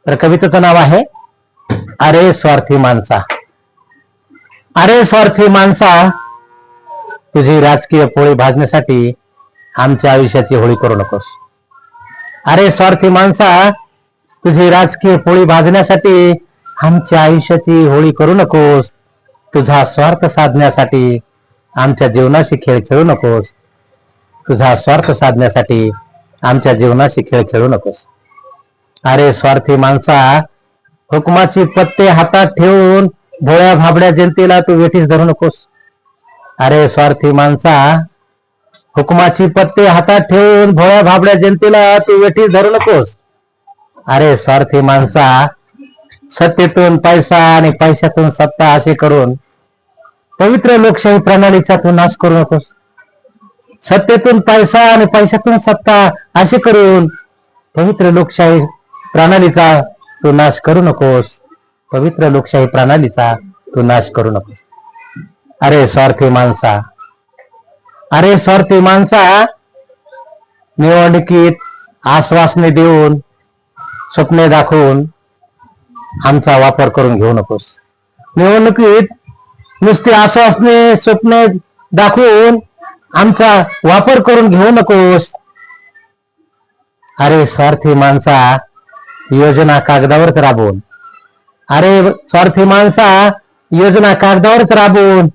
तर कवितेचं नाव आहे अरे स्वार्थी माणसा. अरे स्वार्थी माणसा, तुझी राजकीय पोळी भाजण्यासाठी आमच्या आयुष्याची होळी करू नकोस. अरे स्वार्थी माणसा, तुझी राजकीय पोळी भाजण्यासाठी आमच्या आयुष्याची होळी करू नकोस. तुझा स्वार्थ साधण्यासाठी आमच्या जीवनाशी खेळ खेळू नकोस. तुझा स्वार्थ साधण्यासाठी आमच्या जीवनाशी खेळ खेळू नकोस. अरे स्वार्थी माणसा, हुकुमाची पत्ते हातात ठेवून भोळ्या भाबड्या जनतेला तू वेठीस धरू नकोस. अरे स्वार्थी माणसा, हुकुमाची पत्ते हातात ठेवून भोळ्या भाबड्या जनतेला तू वेठीस धरू नकोस. अरे स्वार्थी माणसा, सत्तेतून पैसा आणि पैशातून सत्ता असे करून पवित्र लोकशाही प्रणालीचा तू नाश करू नकोस. सत्तेतून पैसा आणि पैशातून सत्ता असे करून पवित्र लोकशाही प्रणालीचा तू नाश करू नकोस. पवित्र लोकशाही प्रणालीचा तू नाश करू नकोस. अरे स्वार्थी माणसा, अरे स्वार्थी माणसा, निवडणुकीत आश्वासने देऊन स्वप्ने दाखवून आमचा वापर करून घेऊ नकोस. निवडणुकीत नुसती आश्वासने स्वप्ने दाखवून आमचा वापर करून घेऊ नकोस. अरे स्वार्थी माणसा, योजना कागदावरच राबवून, अरे स्वार्थी माणसा, योजना कागदावरच राबवून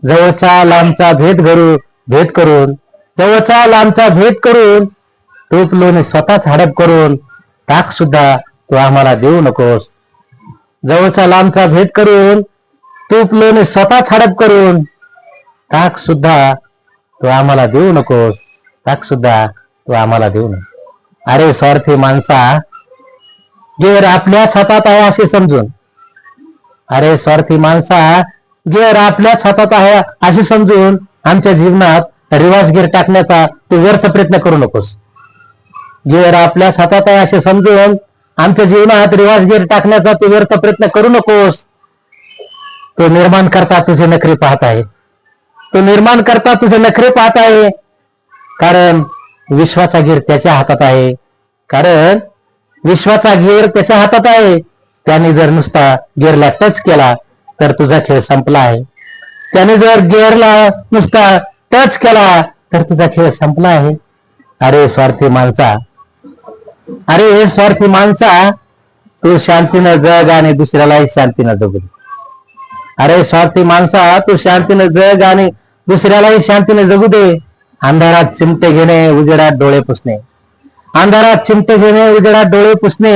जवळचा लांबचा भेद करून जवळचा लांबचा भेद करून तूप लोणी स्वतःच हडप करून टाक सुद्धा तू आम्हाला देऊ नकोस. जवळचा लांबचा भेद करून तूप लोणी स्वतःच हडप करून टाक सुद्धा तू आम्हाला देऊ नकोस. टाक सुद्धा तू आम्हाला देऊ नकोस. अरे स्वार्थी माणसा, गेर आपल्याच हातात आहे असे समजून, अरे स्वार्थी माणसा, गेर आपल्याच हातात आहे असे समजून आमच्या जीवनात रिवाजगीर टाकण्याचा तू व्यर्थ प्रयत्न करू नकोस. गेर आपल्याच हातात आहे असे समजून आमच्या जीवनात रिवाजगीर टाकण्याचा तू व्यर्थ प्रयत्न करू नकोस. तो निर्माण करता तुझे नखरे पाहत आहे. तो निर्माण करता तुझे नखरे पाहत आहे. कारण विश्वाचा गीर त्याच्या हातात आहे. कारण विश्वाचा गीर त्याच्या हातात आहे. त्याने जर नुसता गिअरला टच केला तर तुझा खेळ संपला आहे. त्याने जर गिअरला नुसता टच केला तर तुझा खेळ संपला आहे. अरे स्वार्थी माणसा, अरे स्वार्थी माणसा, तू शांतीनं जग आणि दुसऱ्यालाही शांतीनं जगू दे. अरे स्वार्थी माणसा, तू शांतीनं जग आणि दुसऱ्यालाही शांतीने जगू दे. अंधारात चिमटे घेणे, उजेडात डोळे पुसणे, अंधारात चिमटे घेणे, उजेडात डोळे पुसणे